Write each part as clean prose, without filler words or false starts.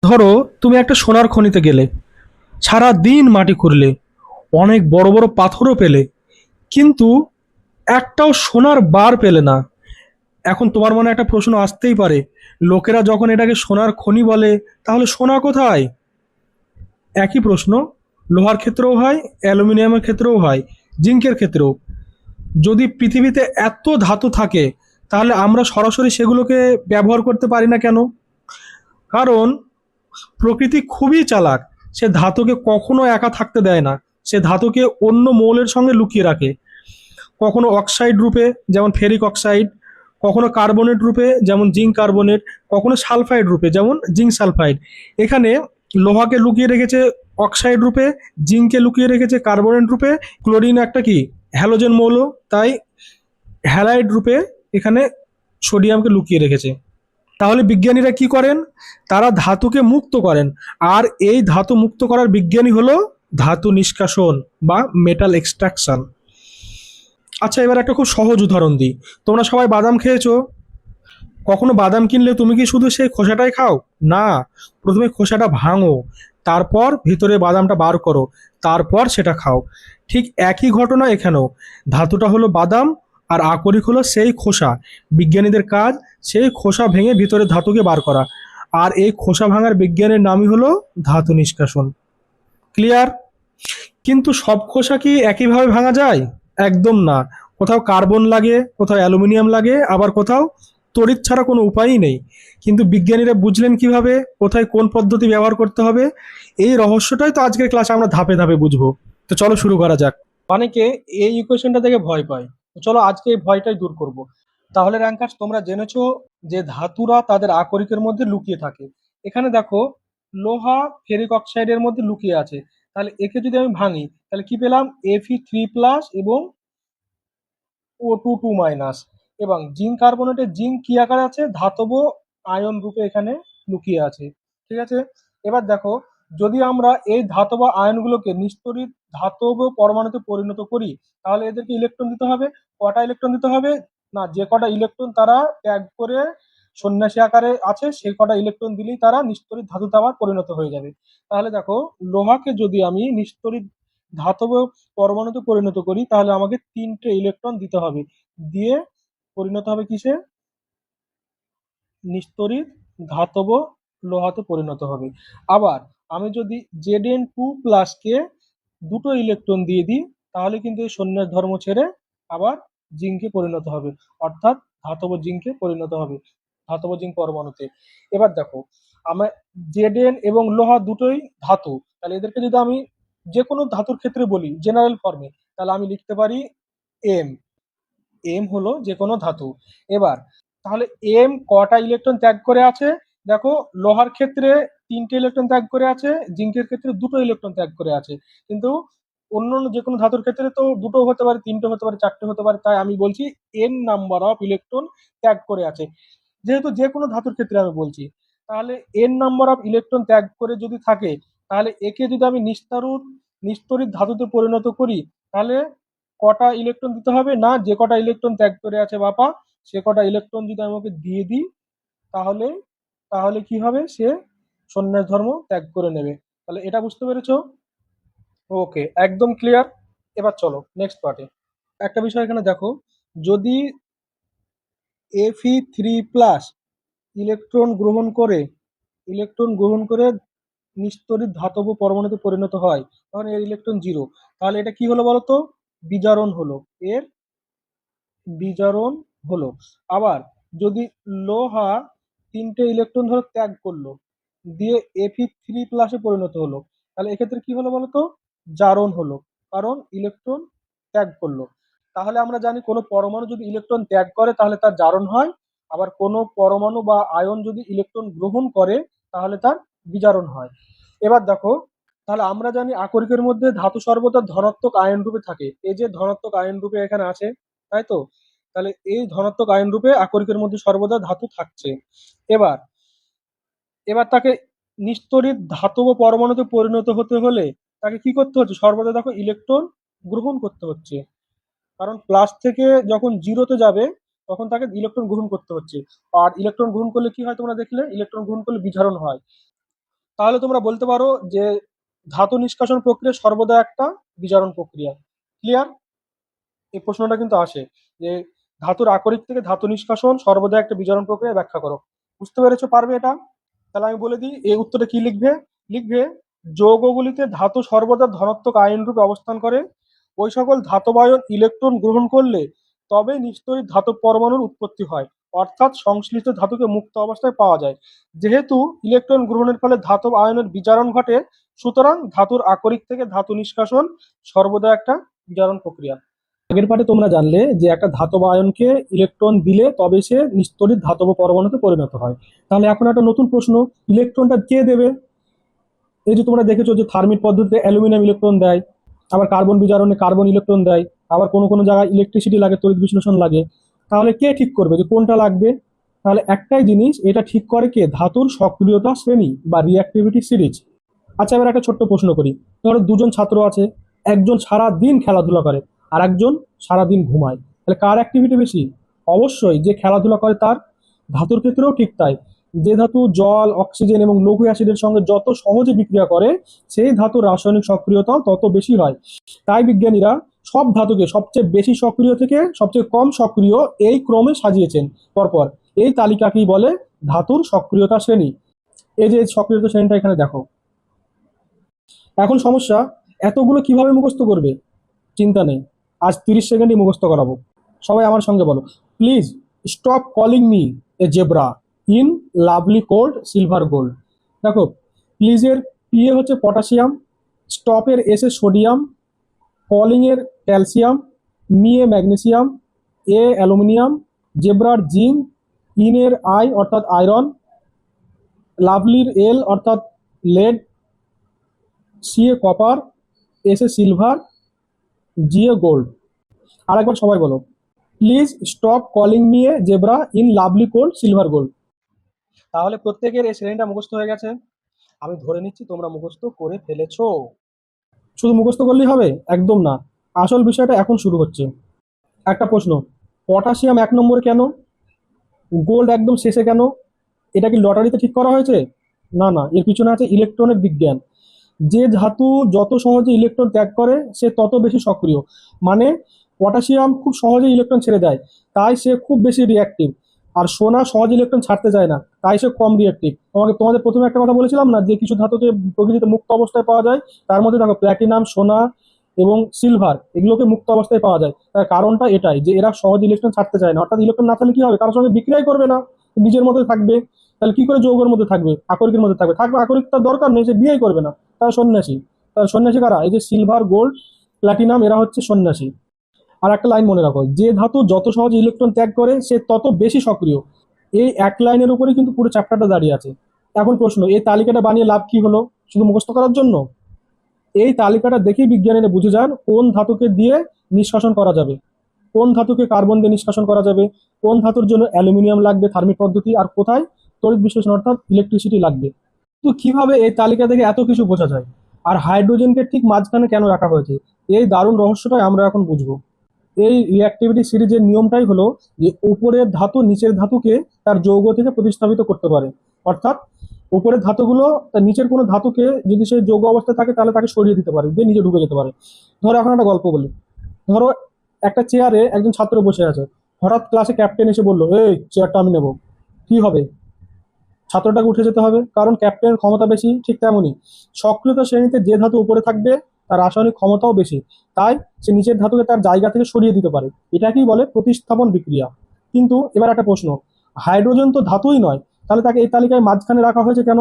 ধরো তুমি একটা সোনার খনিতে গেলে, সারা দিন মাটি খুঁড়লে, অনেক বড় বড় পাথরও পেলে, কিন্তু একটাও সোনার বার পেলে না। এখন তোমার মনে একটা প্রশ্ন আসতেই পারে, লোকেরা যখন এটাকে সোনার খনি বলে, তাহলে সোনা কোথায়? একই প্রশ্ন লোহার ক্ষেত্রেও হয়, অ্যালুমিনিয়ামের ক্ষেত্রেও হয়, জিঙ্কের ক্ষেত্রেও। যদি পৃথিবীতে এত ধাতু থাকে, তাহলে আমরা সরাসরি সেগুলোকে ব্যবহার করতে পারি না কেন? কারণ প্রকৃতি খুবই চালাক। সে ধাতুকে কখনো একা থাকতে দেয় না। সে ধাতুকে অন্য মৌলের সঙ্গে লুকিয়ে রাখে। কখনো অক্সাইড রূপে, যেমন ফেরিক অক্সাইড, কখনো কার্বনেট রূপে, যেমন জিঙ্ক কার্বনেট, কখনো সালফাইড রূপে, যেমন জিঙ্ক সালফাইড। এখানে লোহাকে লুকিয়ে রেখেছে অক্সাইড রূপে, জিঙ্ককে লুকিয়ে রেখেছে কার্বনেট রূপে, ক্লোরিন একটা কি হ্যালোজেন মৌল, তাই হ্যালাইড রূপে এখানে সোডিয়ামকে লুকিয়ে রেখেছে। তাহলে বিজ্ঞানীরা কি করেন? তারা ধাতুকে মুক্ত করেন। আর এই ধাতু মুক্ত করার বিজ্ঞানী হলো ধাতু নিষ্কাশন বা মেটাল এক্সট্রাকশন। আচ্ছা, এবার একটা খুব সহজ উদাহরণ দিই। তোমরা সবাই বাদাম খেয়েছো। কখনো বাদাম কিনলে তুমি কি শুধু সেই খোসাটাই খাও? না, প্রথমে খোসাটা ভাঙো, তারপর ভিতরে বাদামটা বার করো, তারপর সেটা খাও। ঠিক একই ঘটনা এখানেও। ধাতুটা হলো বাদাম, আর আকরিক হলো সেই খোসা। বিজ্ঞানীদের কাজ সেই খোসা ভেঙে ভিতরে ধাতুকে বার করা। আর এই খোসা ভাঙার বিজ্ঞানের নামই হলো ধাতু নিষ্কাশন। ক্লিয়ার? কিন্তু সব খোসা কি একইভাবে ভাঙা যায়? একদম না। কোথাও কার্বন লাগে, কোথাও অ্যালুমিনিয়াম লাগে, আবার কোথাও তড়িৎ ছাড়া কোনো উপায়ই নেই। কিন্তু বিজ্ঞানীরা বুঝলেন কিভাবে, কোথায় কোন পদ্ধতি ব্যবহার করতে হবে? এই রহস্যটাই তো আজকের ক্লাসে আমরা ধাপে ধাপে বুঝবো। তো চলো শুরু করা যাক। অনেকে এই ইকুয়েশনটা থেকে ভয় পায়, তো চলো আজকে এই ভয়টাই দূর করব। তাহলে র্যাঙ্কার্স, তোমরা জেনেছো যে ধাতুরা তাদের আকরিকের মধ্যে লুকিয়ে থাকে। এখানে দেখো, লোহা ফেরিক অক্সাইডের মধ্যে লুকিয়ে আছে। তাহলে একে যদি আমি ভাঙি, তাহলে কি পেলাম? Fe3+ এবং O2 2-। এবং জিঙ্ক কার্বনেটের জিঙ্ক কি আকারে আছে? ধাতব আয়ন রূপে এখানে লুকিয়ে আছে। ঠিক আছে? এবার দেখো, যদি আমরা এই ধাতব আয়নগুলোকে নিস্তড়িত ধাতব পরমাণুতে পরিণত করি, তাহলে এদেরকে ইলেকট্রন দিতে হবে। কটা ইলেকট্রন দিতে হবে? না, যে কটা ইলেকট্রন তারা ত্যাগ করে সন্ন্যাসী আকারে আছে, সেই কটা ইলেকট্রন দিলেই তারা নিস্তড়িত ধাতুতে আবার পরিণত হয়ে যাবে। তাহলে দেখো, লোহাকে যদি আমি নিস্তড়িত ধাতব পরমাণুতে পরিণত করি, তাহলে আমাকে 3টে ইলেকট্রন দিতে হবে। দিয়ে পরিণত হবে কিসে? নিস্তড়িত ধাতব লোহাতে পরিণত হবে। আবার আমি যদি Zn2+ কে দুটো ইলেকট্রন দিয়ে দিই, তাহলে কিন্তু এই সন্ন্যাস ধর্ম ছেড়ে আবার জিঙ্কে পরিণত হবে, অর্থাৎ ধাতব জিঙ্কে পরিণত হবে, ধাতব জিঙ্ক পরমাণুতে। এবার দেখো, আমার Zn এবং লোহা দুটোই ধাতু। তাহলে এদেরকে যদি আমি যে কোনো ধাতুর ক্ষেত্রে বলি জেনারেল ফর্মে, তাহলে আমি লিখতে পারি এম। এম হলো যে কোনো ধাতু। এবার তাহলে এম কটা ইলেকট্রন ত্যাগ করে আছে? দেখো, লোহার ক্ষেত্রে 3টে ইলেকট্রন ত্যাগ করে আছে, জিঙ্কের ক্ষেত্রে দুটো ইলেকট্রন ত্যাগ করে আছে। কিন্তু অন্য অন্য যে কোনো ধাতুর ক্ষেত্রে তো দুটো হতে পারে, তিনটে হতে পারে, চারটে হতে পারে। তাই আমি বলছি এন নাম্বার অফ ইলেকট্রন ত্যাগ করে আছে। যেহেতু যে কোনো ধাতুর ক্ষেত্রে আমি বলছি, তাহলে এন নাম্বার অফ ইলেকট্রন ত্যাগ করে যদি থাকে, তাহলে একে যদি আমি নিস্তড়িত ধাতুতে পরিণত করি, তাহলে কটা ইলেকট্রন দিতে হবে? না, যে কটা ইলেকট্রন ত্যাগ করে আছে বাপা, সে কটা ইলেকট্রন যদি আমাকে দিয়ে দিই, তাহলে তাহলে কি হবে? সে সন্ন্যাস ধর্ম ত্যাগ করে নেবে। তাহলে এটা বুঝতে পেরেছো? ওকে, একদম ক্লিয়ার। এবার চলো নেক্সট পার্টে। একটা বিষয় এখানে দেখো, যদি Fe3+ ইলেকট্রন গ্রহণ করে ইলেকট্রন গ্রহণ করে নিস্তড়িত ধাতব পরমাণুতে পরিণত হয়, তখন এর ইলেকট্রন 0। তাহলে এটা কি হলো বলতো? বিজারণ হলো। এর বিজারণ হলো। আবার যদি লোহা 3টে ইলেকট্রন ধরো ত্যাগ করলো, দিয়ে Fe3+ পরিণত হলো, তাহলে এক্ষেত্রে কি হলো বলতো? জারণ হলো, কারণ ইলেকট্রন ত্যাগ করলো। তাহলে আমরা জানি কোনো পরমাণু যদি ইলেকট্রন ত্যাগ করে তাহলে তার জারণ হয়। আবার কোনো পরমাণু বা আয়ন যদি ইলেকট্রন গ্রহণ করে, তাহলে তার বিজারণ হয়। এবার দেখো, তাহলে আমরা জানি আকরিকের মধ্যে ধাতু সর্বদা ধনাত্মক আয়ন রূপে থাকে। এই যে ধনাত্মক আয়ন রূপে এখানে আছে, তাই তো? তাহলে এই ধনাত্মক আয়ন রূপে আকরিকের মধ্যে সর্বদা ধাতু থাকছে। এবার এবার তাকে নিস্তড়িত ধাতব পরমাণুতে পরিণত হতে হলে তাকে কি করতে হচ্ছে? সর্বদা দেখো ইলেকট্রন গ্রহণ করতে হচ্ছে। কারণ প্লাস থেকে যখন জিরোতে যাবে, তখন তাকে ইলেকট্রন গ্রহণ করতে হচ্ছে। আর ইলেকট্রন গ্রহণ করলে কি হয়? তোমরা দেখলে ইলেকট্রন গ্রহণ করলে বিজারণ হয়। তাহলে তোমরা বলতে পারো যে ধাতু নিষ্কাশন প্রক্রিয়া সর্বদা একটা বিজারণ প্রক্রিয়া। ক্লিয়ার? এই প্রশ্নটা কিন্তু আসে যে ধাতুর আকরিক থেকে ধাতু নিষ্কাশন সর্বদা একটা বিজারণ প্রক্রিয়া, ব্যাখ্যা করো। বুঝতে পেরেছো? পারবে এটা? তাহলে আমি বলে দিই এই উত্তরে কি লিখবে। লিখবে যৌগগুলিতে ধাতু সর্বদা ধনাত্মক আয়ন রূপে অবস্থান করে। ওই সকল ধাতব আয়ন ইলেকট্রন গ্রহণ করলে তবে নিস্তড়িত ধাতব পরমাণুর উৎপত্তি হয়, অর্থাৎ সংশ্লিষ্ট ধাতুকে মুক্ত অবস্থায় পাওয়া যায়। যেহেতু ইলেকট্রন গ্রহণের ফলে ধাতব আয়নের বিজারণ ঘটে, সুতরাং ধাতুর আকরিক থেকে ধাতু নিষ্কাশন সর্বদা একটা বিজারণ প্রক্রিয়া। আগের পাঠে তোমরা জানলে যে একটা ধাতব আয়নকে ইলেকট্রন দিলে তবে সে নিস্তড়িত ধাতব পরমাণুতে পরিণত হয়। তাহলে এখন একটা নতুন প্রশ্ন, ইলেকট্রনটা কে দেবে? এই যে তোমরা দেখেছো যে থার্মিট পদ্ধতিতে অ্যালুমিনিয়াম ইলেকট্রন দেয়, আবার কার্বন বিজারণে কার্বন ইলেকট্রন দেয়, আবার কোনো কোনো জায়গায় ইলেকট্রিসিটি লাগে, তড়িৎ বিশ্লেষণ লাগে। তাহলে কে ঠিক করবে যে কোনটা লাগবে? তাহলে একটাই জিনিস, এটা ঠিক করে কে? ধাতুর সক্রিয়তা শ্রেণী বা রিঅ্যাক্টিভিটি সিরিজ। আচ্ছা, এবার একটা ছোট্ট প্রশ্ন করি। ধরো দুজন ছাত্র আছে, একজন সারা দিন খেলাধুলা করে আর একজন সারাদিন ঘুমায়, তাহলে কার অ্যাক্টিভিটি বেশি? অবশ্যই যে খেলাধুলা করে তার। ধাতুর ক্ষেত্রেও ঠিক তাই। যে ধাতু জল, অক্সিজেন এবং লঘু অ্যাসিডের সঙ্গে যত সহজে বিক্রিয়া করে সেই ধাতুর রাসায়নিক সক্রিয়তাও তত বেশি হয়। তাই বিজ্ঞানীরা সব ধাতুকে সবচেয়ে বেশি সক্রিয় থেকে সবচেয়ে কম সক্রিয় এই ক্রমে সাজিয়েছেন পরপর। এই তালিকাকেই বলে ধাতুর সক্রিয়তা শ্রেণী। এই যে সক্রিয়তা শ্রেণীটা এখানে দেখো। এখন সমস্যা, এতগুলো কিভাবে মুখস্থ করবে? চিন্তা নেই, আজ 30 সেকেন্ডই মুখস্থ করাবো। সবাই আমার সঙ্গে বলো, please stop calling me a zebra in lovely cold silver gold. দেখো, প্লিজের পি এ হচ্ছে পটাশিয়াম, স্টপের এস এ সোডিয়াম, কলিং এর ক্যালসিয়াম, মি এ ম্যাগনেসিয়াম, এ অ্যালুমিনিয়াম, জেব্রার জিঙ্ক, ইনের আই অর্থাৎ আয়রন, লাভলির এল অর্থাৎ লেড, সি এ কপার, এস এ সিলভার, জি এ গোল্ড। আর একবার সবাই বলো, please stop calling me a zebra in lovely cold silver gold. তাহলে প্রত্যেকের এই শ্রেণীটা মুখস্থ হয়ে গেছে। আমি ধরে নিচ্ছি তোমরা মুখস্থ করে ফেলেছো। শুধু মুখস্থ করলেই হবে? একদম না, আসল বিষয়টা এখন শুরু হচ্ছে। একটা প্রশ্ন, পটাশিয়াম 1 নম্বরে কেন, গোল্ড একদম শেষে কেন? এটা কি লটারিতে ঠিক করা হয়েছে? না না, এর পিছনে আছে ইলেকট্রনের বিজ্ঞান। যে ধাতু যত সহজে ইলেকট্রন ত্যাগ করে সে তত বেশি সক্রিয়। মানে পটাশিয়াম খুব সহজে ইলেকট্রন ছেড়ে দেয়, তাই সে খুব বেশি রিঅ্যাক্টিভ। আর সোনা সহজে ইলেকট্রন ছাড়তে চায় না, তাই সে কম রিঅ্যাক্টিভ। তোমাদের প্রথমে একটা কথা বলেছিলাম না যে কিছু ধাতুকে প্রকৃতিতে মুক্ত অবস্থায় পাওয়া যায়, তার মধ্যে দেখো প্ল্যাটিনাম, সোনা এবং সিলভার এগুলোকে মুক্ত অবস্থায় পাওয়া যায়। তার কারণটা এটাই যে এরা সহজ ইলেকট্রন ছাড়তে চায় না। অর্থাৎ ইলেকট্রন না থাকলে কি হবে? কারোর সঙ্গে বিক্রিয়াই করবে না, নিজের মধ্যে থাকবে। তাহলে কি করে যৌগের মধ্যে থাকবে? আকরিকের মধ্যে থাকবে? থাকবে, আকরিক তার দরকার নেই, সে বিয়েই করবে না। তারা সন্ন্যাসী। তারা সন্ন্যাসী কারা? এই যে সিলভার, গোল্ড, প্ল্যাটিনাম, এরা হচ্ছে সন্ন্যাসী। আর একটা লাইন মনে রাখো, যে ধাতু যত সহজে ইলেকট্রন ত্যাগ করে সে তত বেশি সক্রিয়। এই এক লাইনের উপরে কিন্তু পুরো চ্যাপ্টারটা দাঁড়িয়ে আছে। এখন প্রশ্ন, এই তালিকাটা বানিয়ে লাভ কি হলো? শুধু মুখস্থ করার জন্য? এই তালিকাটা দেখেই বিজ্ঞানীরা বুঝে যান কোন ধাতুকে দিয়ে নিষ্কাশন করা যাবে, কোন ধাতুকে কার্বন দিয়ে নিষ্কাশন করা যাবে, কোন ধাতুর জন্য অ্যালুমিনিয়াম লাগবে থার্মিক পদ্ধতি, আর কোথায় তড়িৎ বিশ্লেষণ অর্থাৎ ইলেকট্রিসিটি লাগবে। তো কিভাবে এই তালিকা থেকে এত কিছু বোঝা যায়? আর হাইড্রোজেনকে ঠিক মাঝখানে কেন রাখা হয়েছে? এই দারুণ রহস্যটাই আমরা এখন বুঝবো। এই রিঅ্যাক্টিভিটি সিরিজের নিয়মটাই হলো যে উপরের ধাতু নিচের ধাতুকে তার যৌগ থেকে প্রতিস্থাপিত করতে পারে। অর্থাৎ উপরের ধাতুগুলো তার নিচের কোনো ধাতুকে যদি সেই যৌগ অবস্থায় থাকে তাহলে তাকে সরিয়ে দিতে পারে, দিয়ে নিজে ঢুকে যেতে পারে। ধরো এখন একটা গল্প বলি। ধরো একটা চেয়ারে একজন ছাত্র বসে আছে, হঠাৎ ক্লাসে ক্যাপ্টেন এসে বললো, এই চেয়ারটা আমি নেবো। কি হবে? ছাত্রটাকে উঠে যেতে হবে, কারণ ক্যাপ্টেনের ক্ষমতা বেশি। ঠিক তেমনই সক্রিয়তা শ্রেণীতে যে ধাতু উপরে থাকবে তার রাসায়নিক ক্ষমতাও বেশি, তাই সে নিচের ধাতুকে তার জায়গা থেকে সরিয়ে দিতে পারে। এটাকেই বলে প্রতিস্থাপন বিক্রিয়া। কিন্তু এবার একটা প্রশ্ন, হাইড্রোজেন তো ধাতুই নয়, তাহলে তাকে এই তালিকায় মাঝখানে রাখা হয়েছে কেন?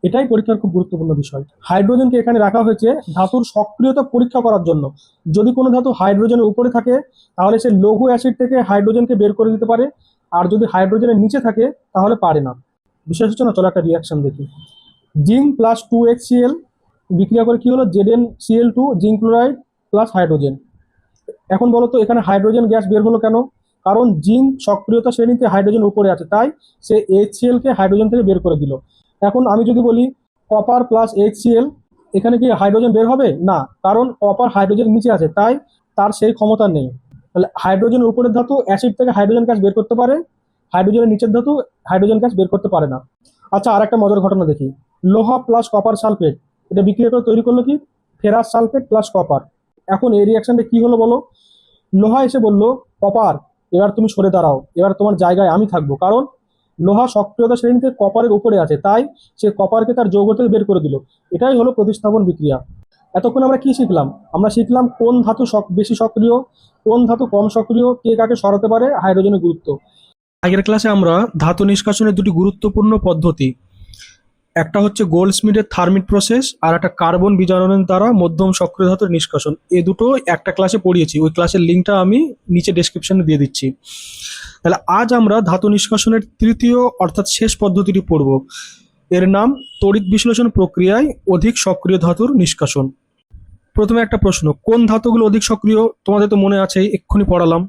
এটাই পরীক্ষার খুব গুরুত্বপূর্ণ বিষয়। হাইড্রোজেনকে এখানে রাখা হয়েছে ধাতুর সক্রিয়তা পরীক্ষা করার জন্য। যদি কোনো ধাতু হাইড্রোজেনের উপরে থাকে তাহলে সে লঘু অ্যাসিড থেকে হাইড্রোজেনকে বের করে দিতে পারে, আর যদি হাইড্রোজেনের নিচে থাকে তাহলে পারে না। বিশেষ হচ্ছে না, চলো একটা রিয়াকশন দেখি। জিঙ্ক প্লাস 2HCl বিক্রিয়া করে কি হলো? ZnCl2 zinc chloride plus hydrogen. এখন বলো তো এখানে হাইড্রোজেন গ্যাস বের হলো কেন? কারণ জিঙ্ক সক্রিয়তা শ্রেণীতে হাইড্রোজেন উপরে আছে, তাই সে HCl কে হাইড্রোজেন থেকে বের করে দিল। এখন আমি যদি বলি কপার প্লাস HCl, এখানে কি হাইড্রোজেন বের হবে? না, কারণ কপার হাইড্রোজেন নিচে আছে, তাই তার সেই ক্ষমতা নেই। তাহলে হাইড্রোজেনের উপরের ধাতু অ্যাসিড থেকে হাইড্রোজেন গ্যাস বের করতে পারে, হাইড্রোজেনের নিচের ধাতু হাইড্রোজেন গ্যাস বের করতে পারে না। আচ্ছা, আর একটা মজার ঘটনা দেখি। লোহা প্লাস কপার সালফেট, এটা বিক্রিয়া করে তৈরি করলো কি ফেরাস সালফেট প্লাস কপার। এখন এই রিয়াকশনটা কি হলো বলো? লোহা এসে বলল কপার এবার তুমি সরে দাঁড়াও, এবার তোমার জায়গায় আমি থাকবো, কারণ লোহা সক্রিয়তা শ্রেণীতে কপারের উপরে আছে, তাই সে কপারকে তার যৌগ থেকে বের করে দিল। এটাই হলো প্রতিস্থাপন বিক্রিয়া। এতক্ষণ আমরা কি শিখলাম? আমরা শিখলাম কোন ধাতু বেশি সক্রিয়, কোন ধাতু কম সক্রিয়, কে কাকে সরাতে পারে, হাইড্রোজেনের গুরুত্ব। আগের ক্লাসে আমরা ধাতু নিষ্কাশনের দুটি গুরুত্বপূর্ণ পদ্ধতি, একটা হচ্ছে গোল্ডস্মিথের থার্মিট প্রসেস আর একটা কার্বন বিজারণের দ্বারা মধ্যম সক্রিয় ধাতুর নিষ্কাশন, এই দুটো একটা ক্লাসে পড়িয়েছি। ওই ক্লাসের লিঙ্কটা আমি নিচে ডেসক্রিপশনে দিয়ে দিচ্ছি। তাহলে আজ আমরা ধাতু নিষ্কাশনের তৃতীয় অর্থাৎ শেষ পদ্ধতিটি পড়ব। এর নাম তড়িৎ বিশ্লেষণ প্রক্রিয়ায় অধিক সক্রিয় ধাতুর নিষ্কাশন। প্রথমে একটা প্রশ্ন, কোন ধাতুগুলো অধিক সক্রিয়? তোমাদের তো মনে আছে, এক্ষুনি পড়ালাম।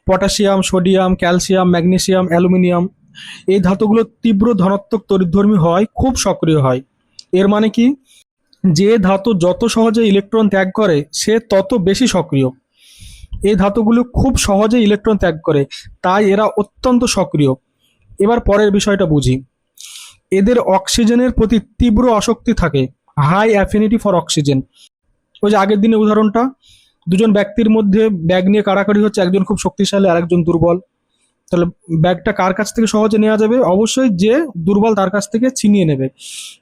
Potassium, sodium, calcium, magnesium, aluminium. এই ধাতুগুলো তীব্র ধনাত্মক তড়িৎধর্মী হয়, খুব সক্রিয় হয়। এর মানে কি, যে ধাতু যত সহজে ইলেকট্রন ত্যাগ করে সে তত বেশি সক্রিয়। এই ধাতুগুলো খুব সহজে ইলেকট্রন ত্যাগ করে, তাই এরা অত্যন্ত সক্রিয়। এবার পরের বিষয়টা বুঝি। এদের অক্সিজেনের প্রতি তীব্র আসক্তি থাকে, হাই অ্যাফিনিটি ফর অক্সিজেন। ওই যে আগের দিনের উদাহরণটা, দুজন ব্যক্তির মধ্যে ব্যাগ নিয়ে কাড়াকাড়ি হচ্ছে, একজন খুব শক্তিশালী আর একজন দুর্বল। তাহলে ব্যাগটা কার কাছ থেকে সহজে নেওয়া যাবে? অবশ্যই যে দুর্বল তার কাছ থেকে ছিনিয়ে নেবে।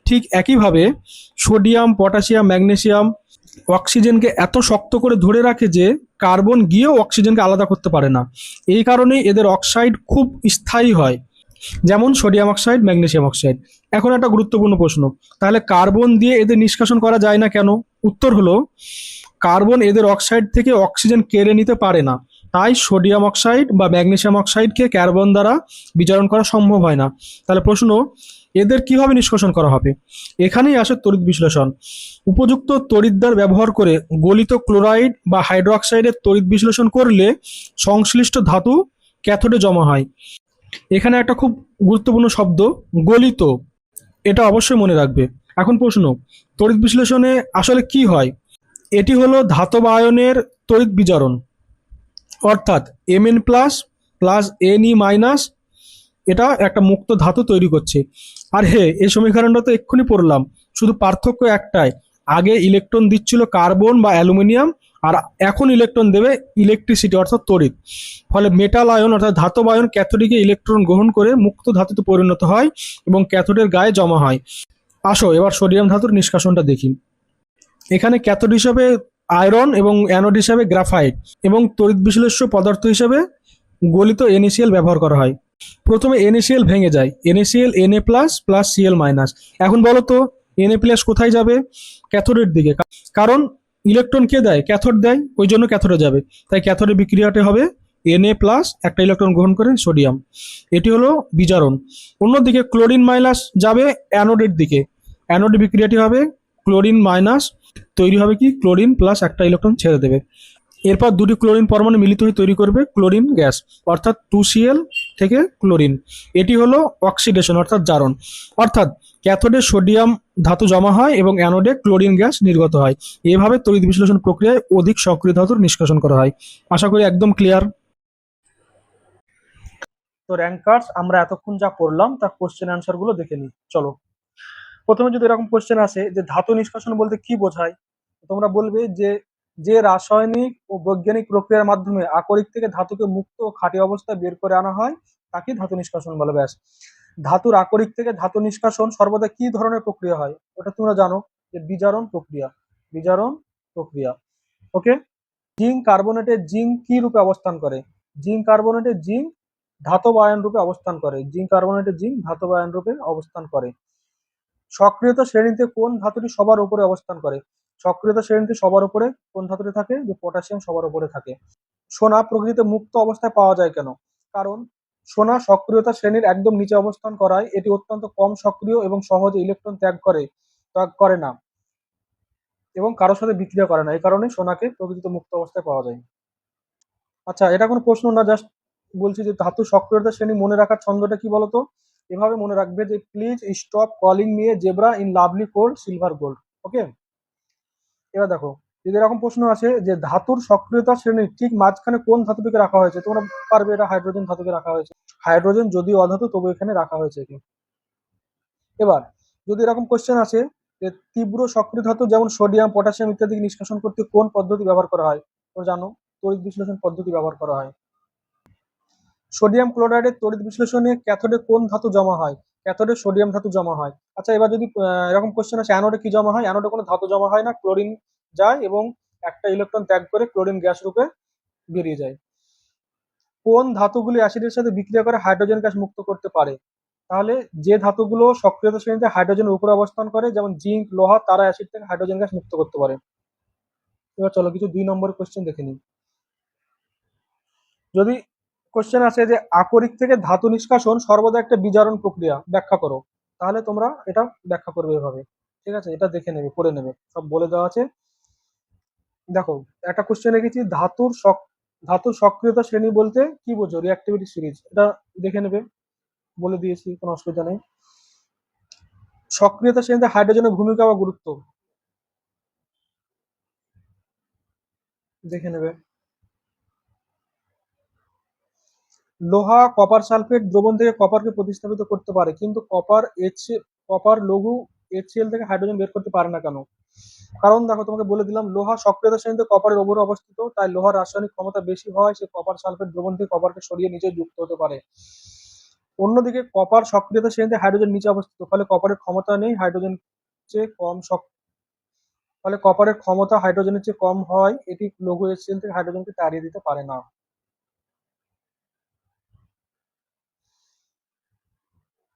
ঠিক একইভাবে সোডিয়াম, পটাশিয়াম, ম্যাগনেসিয়াম অক্সিজেনকে এত শক্ত করে ধরে রাখে যে কার্বন গিয়েও অক্সিজেনকে আলাদা করতে পারে না। এই কারণেই এদের অক্সাইড খুব স্থায়ী হয়, যেমন সোডিয়াম অক্সাইড, ম্যাগনেসিয়াম অক্সাইড। এখন একটা গুরুত্বপূর্ণ প্রশ্ন, তাহলে কার্বন দিয়ে এদের নিষ্কাশন করা যায় না কেন? উত্তর হলো, কার্বন এদের অক্সাইড থেকে অক্সিজেন কেড়ে নিতে পারে না, তাই সোডিয়াম অক্সাইড বা ম্যাগনেসিয়াম অক্সাইডকে কার্বন দ্বারা বিজারণ করা সম্ভব হয় না। তাহলে প্রশ্ন, এদের কিভাবে নিষ্কাশন করা হবে? এখানেই আসে তড়িৎ বিশ্লেষণ। উপযুক্ত তড়িৎদ্বার ব্যবহার করে গলিত ক্লোরাইড বা হাইড্রোক্সাইডের তড়িৎ বিশ্লেষণ করলে সংশ্লিষ্ট ধাতু ক্যাথোডে জমা হয়। এখানে একটা খুব গুরুত্বপূর্ণ শব্দ, গলিত, এটা অবশ্যই মনে রাখবে। এখন প্রশ্ন, তড়িৎ বিশ্লেষণে আসলে কি হয়? এটি হলো ধাতব আয়নের তড়িৎ বিজারণ, অর্থাৎ Mn plus plus Ne minus, এটা একটা মুক্ত ধাতু তৈরি করছে। আর এই সমীকরণটা তো এক্ষুনি পড়লাম, শুধু পার্থক্য একটাই, আগে ইলেকট্রন দিচ্ছিল কার্বন বা অ্যালুমিনিয়াম, আর এখন ইলেকট্রন দেবে ইলেকট্রিসিটি অর্থাৎ তড়িৎ। ফলে মেটাল আয়ন অর্থাৎ ধাতব আয়ন ক্যাথোডিকে ইলেকট্রন গ্রহণ করে মুক্ত ধাতুতে পরিণত হয় এবং ক্যাথোডের গায়ে জমা হয়। আসো এবার সোডিয়াম ধাতুর নিষ্কাশনটা দেখি। এখানে ক্যাথোড হিসাবে আয়রন এবং অ্যানোড হিসাবে গ্রাফাইট এবং তড়িৎ বিশ্লেষ্য পদার্থ হিসাবে গলিত NaCl ব্যবহার করা হয়। প্রথমে NaCl ভেঙে যায়, NaCl Na plus plus Cl minus. এখন বলো তো Na প্লাস কোথায় যাবে? ক্যাথোডের দিকে, কারণ ইলেকট্রন কে দেয়? ক্যাথোড দেয়, ওই জন্য ক্যাথোডে যাবে। তাই ক্যাথোডের বিক্রিয়াটি হবে Na প্লাস একটা ইলেকট্রন গ্রহণ করে সোডিয়াম, এটি হলো বিজারণ। অন্যদিকে ক্লোরিন মাইনাস যাবে অ্যানোডের দিকে, অ্যানোডের বিক্রিয়াটি হবে ক্লোরিন মাইনাস, তৈরি হবে কি ক্লোরিন প্লাস একটা ইলেকট্রন ছেড়ে দেবে। এরপর দুটি ক্লোরিন পরমাণু মিলিত হয়ে তৈরি করবে ক্লোরিন গ্যাস, অর্থাৎ 2Cl থেকে ক্লোরিন। এটি হলো অক্সিডেশন অর্থাৎ জারণ। অর্থাৎ ক্যাথোডে সোডিয়াম ধাতু জমা হয় এবং অ্যানোডে ক্লোরিন গ্যাস নির্গত হয়। এভাবে তড়িৎ বিশ্লেষণ প্রক্রিয়ায় অধিক সক্রিয় ধাতুর নিষ্কাশন করা হয়। আশা করি একদম ক্লিয়ার। তো র্যাঙ্কার্স, আমরা এতক্ষণ যা পড়লাম তার কোশ্চেন অ্যান্সার গুলো দেখে নিই। চলো, প্রথমে যদি এরকম কোশ্চেন আসে যে ধাতু নিষ্কাশন বলতে কি বোঝায়, তোমরা বলবে যে যে রাসায়নিক ও বৈজ্ঞানিক প্রক্রিয়ার মাধ্যমে আকরিক থেকে ধাতুকে মুক্ত ও খাঁটি অবস্থায় বের করে আনা হয় তাকে ধাতু নিষ্কাশন বলে। ব্যাস। ধাতুর আকরিক থেকে ধাতু নিষ্কাশন সর্বদা কি ধরনের প্রক্রিয়া হয় ওটা তোমরা জানো, যে বিজারণ প্রক্রিয়া। বিজারণ প্রক্রিয়া, ওকে। জিঙ্ক কার্বনেটে জিঙ্ক কি রূপে অবস্থান করে? জিঙ্ক কার্বনেটে জিঙ্ক ধাতব আয়ন রূপে অবস্থান করে। জিঙ্ক কার্বনেটে জিঙ্ক ধাতব আয়ন রূপে অবস্থান করে। সক্রিয়তা শ্রেণীতে কোন ধাতুটি সবার উপরে অবস্থান করে? সক্রিয়তা শ্রেণীতে সবার উপরে কোন ধাতুটি থাকে? যে পটাশিয়াম সবার উপরে থাকে। সোনা প্রকৃতিতে মুক্ত অবস্থায় পাওয়া যায় কেন? কারণ সোনা সক্রিয়তা শ্রেণীর একদম নিচে অবস্থান করায় এটি অত্যন্ত কম সক্রিয় এবং সহজে ইলেকট্রন ত্যাগ করে না এবং কারোর সাথে বিক্রিয়া করে না। এই কারণে সোনাকে প্রকৃতিতে মুক্ত অবস্থায় পাওয়া যায়। আচ্ছা, এটা কোনো প্রশ্ন না, জাস্ট বলছি যে ধাতু সক্রিয়তা শ্রেণী মনে রাখার ছন্দটা কি বলতো? এভাবে মনে রাখবে যে please stop calling me a zebra in lovely cold silver gold. Okay, এবার দেখো, যদি এরকম প্রশ্ন আসে যে ধাতুর সক্রিয়তা শ্রেণীর ঠিক মাঝখানে কোন ধাতুটিকে রাখা হয়েছে, তোমরা পারবে এটা হাইড্রোজেন ধাতুকে রাখা হয়েছে। হাইড্রোজেন যদিও অধাতু তবু এখানে রাখা হয়েছে একে। এবার যদি এরকম কোশ্চেন আসে যে তীব্র সক্রিয় ধাতু যেমন সোডিয়াম, পটাশিয়াম ইত্যাদি নিষ্কাশন করতে কোন পদ্ধতি ব্যবহার করা হয়? তোমরা জানো, তড়িৎ বিশ্লেষণ পদ্ধতি ব্যবহার করা হয়। সোডিয়াম ক্লোরাইডের তড়িৎ বিশ্লেষণে ক্যাথোডে কোন ধাতু জমা হয়? ক্যাথোডে সোডিয়াম ধাতু জমা হয়। আচ্ছা, এবার যদি এরকম কোশ্চেন আসে অ্যানোডে কি জমা হয়? অ্যানোডে কোনো ধাতু জমা হয় না, ক্লোরিন যায় এবং একটা ইলেকট্রন ত্যাগ করে ক্লোরিন গ্যাস রূপে বেরিয়ে যায়। কোন ধাতুগুলি অ্যাসিডের সাথে বিক্রিয়া করে হাইড্রোজেন গ্যাস মুক্ত করতে পারে? তাহলে যে ধাতুগুলো সক্রিয়তা শ্রেণীতে হাইড্রোজেনের উপরে অবস্থান করে, যেমন জিঙ্ক, লোহা, তারা অ্যাসিড থেকে হাইড্রোজেন গ্যাস মুক্ত করতে পারে। এবার চলো কিছু 2 নম্বর কোশ্চেন দেখে নিই। যদি কোশ্চেন আসে যে আকরিক থেকে ধাতু নিষ্কাশন সর্বদা একটা বিজারণ প্রক্রিয়া, ব্যাখ্যা করো, তাহলে তোমরা এটা ব্যাখ্যা করবে এভাবে। ঠিক আছে, এটা দেখে নেবে, পড়ে নেবে, সব বলে দেওয়া আছে। দেখো, একটা কোশ্চেন রেখেছি, ধাতুর সক্রিয়তা শ্রেণী বলতে কি বোঝো? রিঅ্যাক্টিভিটি সিরিজ, এটা দেখে নেবে, বলে দিয়েছি, কোনো অসুবিধা নেই। সক্রিয়তা শ্রেণীতে হাইড্রোজেনের ভূমিকা বা গুরুত্ব দেখে নেবে। লোহা কপার সালফেট দ্রবণ থেকে কপারকে প্রতিস্থাপিত করতে পারে, কিন্তু কপার লঘু HCl থেকে হাইড্রোজেন বের করতে পারে না কেন? কারণ দেখো, তোমাকে বলে দিলাম, লোহা সক্রিয়তা শ্রেণীতে কপারের ওপরে অবস্থিত, তাই লোহার রাসায়নিক ক্ষমতা বেশি হয়, সে কপার সালফেট দ্রবণ থেকে কপারকে সরিয়ে নিচে যুক্ত হতে পারে। অন্যদিকে কপার সক্রিয়তা শ্রেণীতে হাইড্রোজেন নিচে অবস্থিত, ফলে কপারের ক্ষমতা নেই হাইড্রোজেন চেয়ে কম ফলে কপারের ক্ষমতা হাইড্রোজেনের চেয়ে কম হয়, এটি লঘু HCl থেকে হাইড্রোজেনকে তাড়িয়ে দিতে পারে না।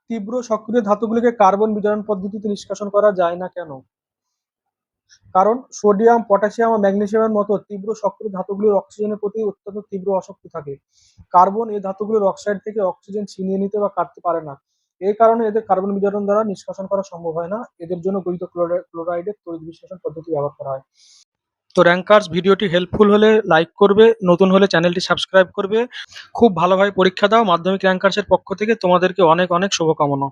তীব্র সক্রিয় ধাতুগুলিকে কার্বন বিজারণ পদ্ধতিতে নিষ্কাশন করা যায় না কেন? কারণ সোডিয়াম, পটাশিয়াম ও ম্যাগনেসিয়ামের মতো তীব্র সক্রিয় ধাতুগুলির অক্সিজেনের প্রতি অত্যন্ত তীব্র আসক্তি থাকে। কার্বন এই ধাতুগুলির অক্সাইড থেকে অক্সিজেন ছিনিয়ে নিতে বা কাটতে পারে না। এই কারণে এদের কার্বন বিজারণ দ্বারা নিষ্কাশন করা সম্ভব হয় না। এদের জন্য গঠিত ক্লোরাইডের তড়িৎ বিশ্লেষণ পদ্ধতি ব্যবহার করা হয়। তো র্যাঙ্কার্স, ভিডিওটি হেল্পফুল হলে লাইক করবে, নতুন হলে চ্যানেলটি সাবস্ক্রাইব করবে। খুব ভালোভাবে পরীক্ষা দাও। মাধ্যমিক র্যাঙ্কার্সের পক্ষ থেকে তোমাদেরকে অনেক অনেক শুভকামনা।